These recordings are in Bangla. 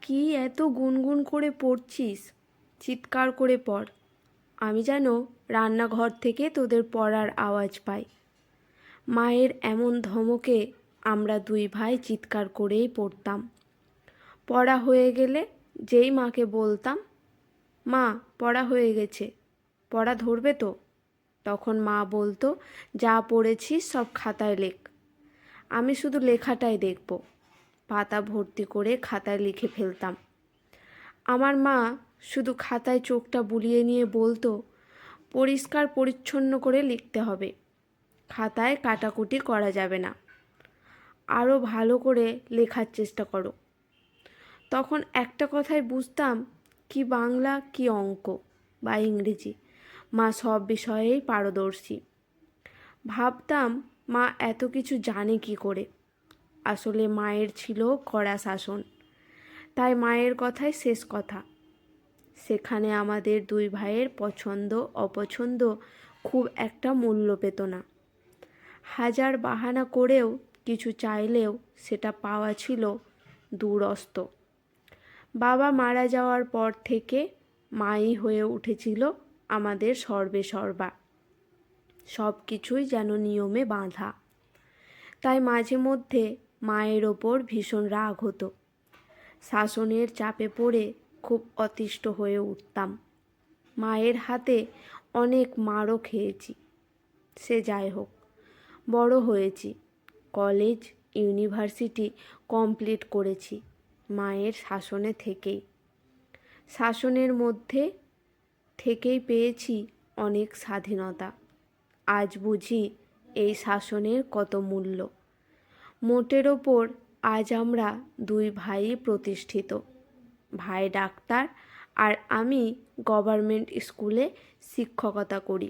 কি এত গুনগুন করে পড়ছিস? চিৎকার করে পড়। আমি যেন রান্নাঘর থেকে তোদের পড়ার আওয়াজ পাই। মায়ের এমন ধমকে আমরা দুই ভাই চিৎকার করেই পড়তাম। পড়া হয়ে গেলে যেই মাকে বলতাম, মা পড়া হয়ে গেছে, পড়া ধরবে তো? তখন মা বলতো, যা পড়েছিস সব খাতায় লেখ। আমি শুধু লেখাটাই দেখব। পাতা ভর্তি করে খাতায় লিখে ফেলতাম। আমার মা শুধু খাতায় চোখটা বুলিয়ে নিয়ে বলতো, পরিষ্কার পরিচ্ছন্ন করে লিখতে হবে, খাতায় কাটাকুটি করা যাবে না, আরও ভালো করে লেখার চেষ্টা করো। তখন একটা কথাই বুঝতাম, কি বাংলা কি অঙ্ক বা ইংরেজি, মা সব বিষয়েই পারদর্শী। ভাবতাম মা এত কিছু জানে কি করে। আসলে মায়ের ছিল কড়া শাসন, তাই মায়ের কথাই শেষ কথা। সেখানে আমাদের দুই ভাইয়ের পছন্দ অপছন্দ খুব একটা মূল্য পেত না। হাজার বাহানা করেও কিছু চাইলেও সেটা পাওয়া ছিল দূরস্ত। বাবা মারা যাওয়ার পর থেকে মাই হয়ে উঠেছিল আমাদের সর্বে সর্বা। সব কিছুই যেন নিয়মে বাঁধা। তাই মাঝে মধ্যে মায়ের ওপর ভীষণ রাগ হতো। শাসনের চাপে পড়ে খুব অতিষ্ঠ হয়ে উঠতাম। মায়ের হাতে অনেক মারও খেয়েছি। সে যাই হোক, বড় হয়েছি, কলেজ ইউনিভার্সিটি কমপ্লিট করেছি মায়ের শাসনে থেকেই। শাসনের মধ্যে থেকেই পেয়েছি অনেক স্বাধীনতা। আজ বুঝি এই শাসনের কত মূল্য। মোটের ওপর আজ আমরা দুই ভাই প্রতিষ্ঠিত। ভাই ডাক্তার আর আমি গভর্নমেন্ট স্কুলে শিক্ষকতা করি।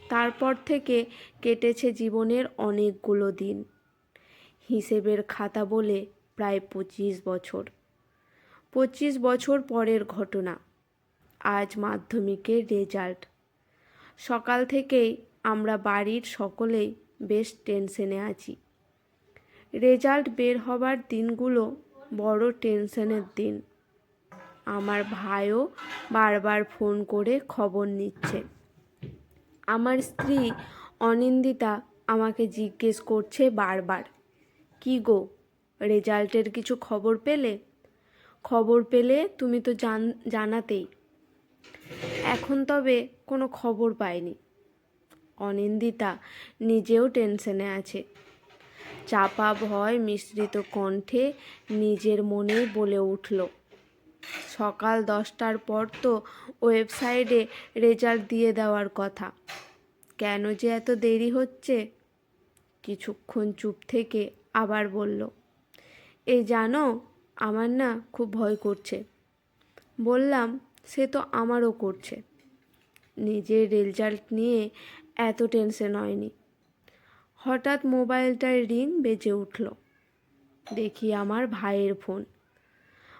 তারপর থেকে কেটেছে জীবনের অনেকগুলো দিন। হিসেবের খাতা বলে প্রায় 25 বছর। 25 বছর পরের ঘটনা। আজ মাধ্যমিকের রেজাল্ট। সকাল থেকেই আমরা বাড়ির সকলেই বেশ টেনশনে আছি। রেজাল্ট বের হবার দিনগুলো বড় টেনশনের দিন। আমার ভাইও বারবার ফোন করে খবর নিচ্ছে। আমার স্ত্রী অনিন্দিতা আমাকে জিজ্ঞেস করছে বারবার, কি গো, রেজাল্টের কিছু খবর পেলে? খবর পেলে তুমি তো জানাতেই। এখন তবে কোনো খবর পাইনি। অনিন্দিতা নিজেও টেনশনে আছে। চাপা ভয় মিশ্রিত কণ্ঠে নিজের মনেই বলে উঠল, সকাল 10টার পর তো ওয়েবসাইটে রেজাল্ট দিয়ে দেওয়ার কথা, কেন যে এত দেরি হচ্ছে? কিছুক্ষণ চুপ থেকে আবার বলল, এই জানো, আমার না খুব ভয় করছে। বললাম, সে তো আমারও করছে। নিজের রেজাল্ট নিয়ে এত টেনশন হয়নি। হঠাৎ মোবাইলটায় রিং বেজে উঠল। দেখি আমার ভাইয়ের ফোন।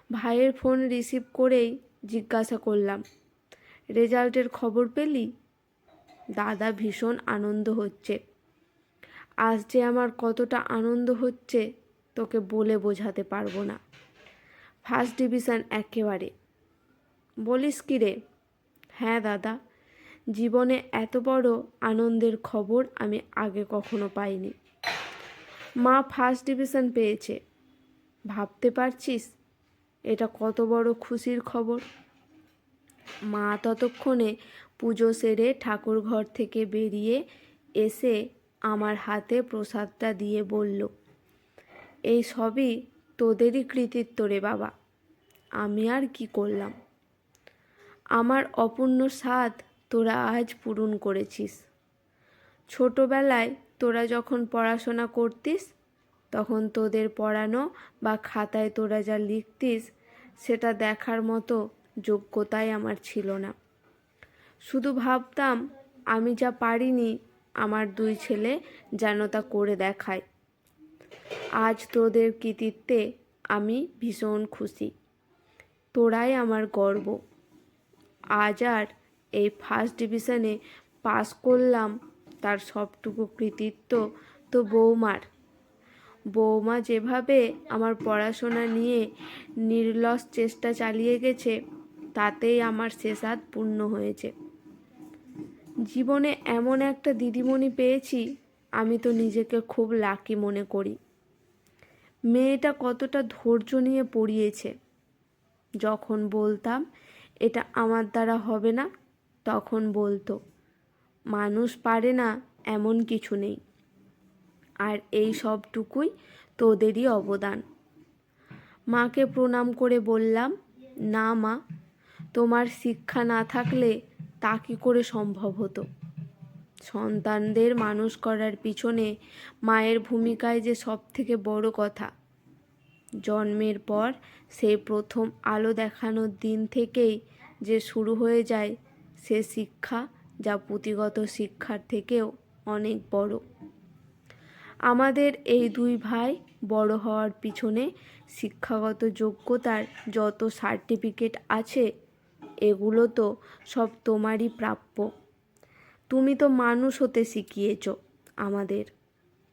ভাইয়ের ফোন রিসিভ করেই জিজ্ঞাসা করলাম, রেজাল্টের খবর পেলি? দাদা ভীষণ আনন্দ হচ্ছে। আজ যে আমার কতটা আনন্দ হচ্ছে তোকে বলে বোঝাতে পারবো না। ফার্স্ট ডিভিশন একেবারে। বলিস কি রে? হ্যাঁ দাদা, জীবনে এত বড় আনন্দের খবর আমি আগে কখনো পাইনি। মা ফার্স্ট ডিভিশন পেয়েছে। ভাবতে পারছিস এটা কত বড় খুশির খবর? মা ততক্ষণে পুজো সেরে ঠাকুর ঘর থেকে বেরিয়ে এসে আমার হাতে প্রসাদটা দিয়ে বলল, এই সবই তোদেরই কৃতিত্ব রে বাবা, আমি আর কি করলাম? আমার অপূর্ণ স্বাদ তোরা আজ পূরণ করেছিস। ছোটবেলায় তোরা যখন পড়াশোনা করতিস, তখন তোদের পড়ানো বা খাতায় তোরা যা লিখতিস সেটা দেখার মতো যোগ্যতাই আমার ছিল না। শুধু ভাবতাম আমি যা পারিনি আমার দুই ছেলে যেন তা করে দেখায়। আজ তোদের কৃতিত্বে আমি ভীষণ খুশি। তোরাই আমার গর্ব। আজ আর এই ফার্স্ট ডিভিশনে পাস করলাম তার সবটুকু কৃতিত্ব তো বৌমার। বৌমা যেভাবে আমার পড়াশোনা নিয়ে নির্লস চেষ্টা চালিয়ে গেছে, তাতেই আমার শেষাদ পূর্ণ হয়েছে। জীবনে এমন একটা দিদিমণি পেয়েছি, আমি তো নিজেকে খুব লাকি মনে করি। মেয়েটা কতটা ধৈর্য নিয়ে পড়িয়েছে। যখন বলতাম এটা আমার দ্বারা হবে না, তখন বলতো মানুষ পারে না এমন কিছু নেই, আর এই সবটুকুই তোদেরই অবদান। মাকে প্রণাম করে বললাম, না মা, তোমার শিক্ষা না থাকলে তা কী করে সম্ভব হতো। সন্তানদের মানুষ করার পিছনে মায়ের ভূমিকায় যে সব থেকে বড় কথা। জন্মের পর সেই প্রথম আলো দেখানোর দিন থেকেই যে শুরু হয়ে যায় সে শিক্ষা, যা পুঁথিগত শিক্ষার থেকেও অনেক বড়। আমাদের এই দুই ভাই বড় হওয়ার পিছনে শিক্ষাগত যোগ্যতার যত সার্টিফিকেট আছে, এগুলো তো সব তোমারই প্রাপ্য। তুমি তো মানুষ হতে শিখিয়েছ আমাদের,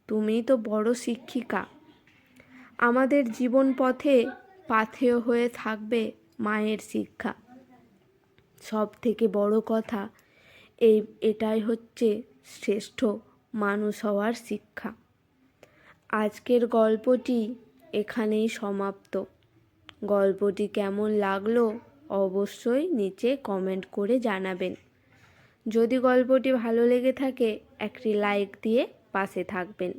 তুমিই তো বড় শিক্ষিকা। আমাদের জীবন পথে পাথেয় হয়ে থাকবে মায়ের শিক্ষা। সব থেকে বড় কথা, এটাই হচ্ছে শ্রেষ্ঠ মানুষ হওয়ার শিক্ষা। আজকের গল্পটি এখানেই সমাপ্ত। গল্পটি কেমন লাগলো অবশ্যই নিচে কমেন্ট করে জানাবেন। যদি গল্পটি ভালো লেগে থাকে একটি লাইক দিয়ে পাশে থাকবেন।